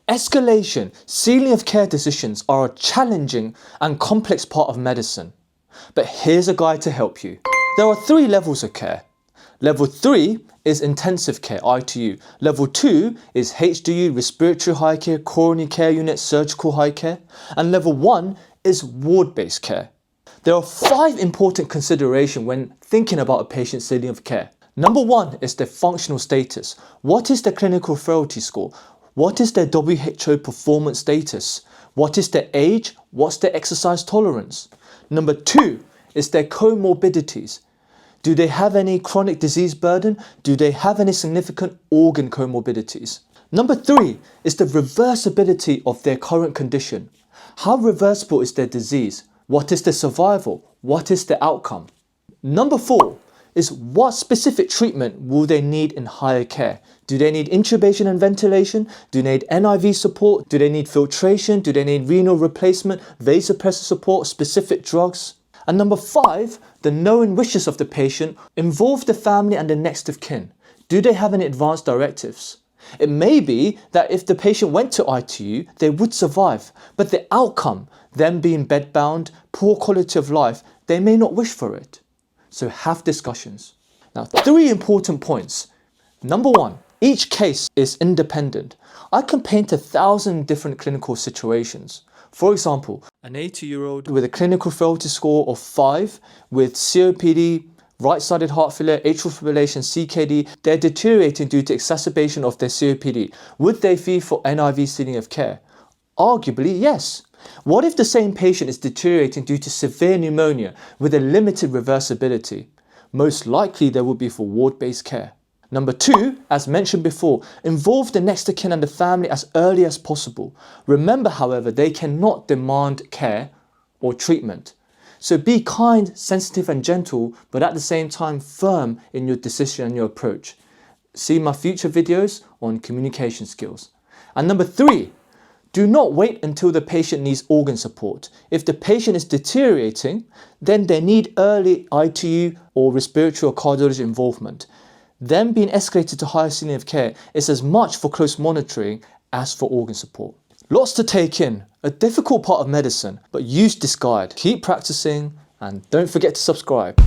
Escalation, ceiling of care decisions are a challenging and complex part of medicine. But here's a guide to help you. There are 3 levels of care. Level 3 is intensive care, ITU. Level 2 is HDU, respiratory high care, coronary care unit, surgical high care. And level 1 is ward-based care. There are 5 important considerations when thinking about a patient's ceiling of care. Number 1 is their functional status. What is their clinical frailty score? What is their WHO performance status? What is their age? What's their exercise tolerance? Number 2 is their comorbidities. Do they have any chronic disease burden? Do they have any significant organ comorbidities? Number 3 is the reversibility of their current condition. How reversible is their disease? What is their survival? What is their outcome? Number 4 is what specific treatment will they need in higher care? Do they need intubation and ventilation? Do they need NIV support? Do they need filtration? Do they need renal replacement, vasopressor support, specific drugs? And number 5, the known wishes of the patient involve the family and the next of kin. Do they have any advance directives? It may be that if the patient went to ITU, they would survive, but the outcome, them being bedbound, poor quality of life, they may not wish for it. So have discussions. Now, 3 important points. Number 1, each case is independent. I can paint 1,000 different clinical situations. For example, an 80-year-old with a clinical frailty score of 5 with COPD, right-sided heart failure, atrial fibrillation, CKD, they're deteriorating due to exacerbation of their COPD. Would they fee for NIV ceiling of care? Arguably, yes. What if the same patient is deteriorating due to severe pneumonia with a limited reversibility? Most likely there would be for ward-based care. Number 2, as mentioned before, involve the next of kin and the family as early as possible. Remember, however, they cannot demand care or treatment. So be kind, sensitive and gentle, but at the same time firm in your decision and your approach. See my future videos on communication skills. And number 3, do not wait until the patient needs organ support. If the patient is deteriorating, then they need early ITU or respiratory or cardiology involvement. Them being escalated to higher ceiling of care is as much for close monitoring as for organ support. Lots to take in, a difficult part of medicine, but use this guide. Keep practicing and don't forget to subscribe.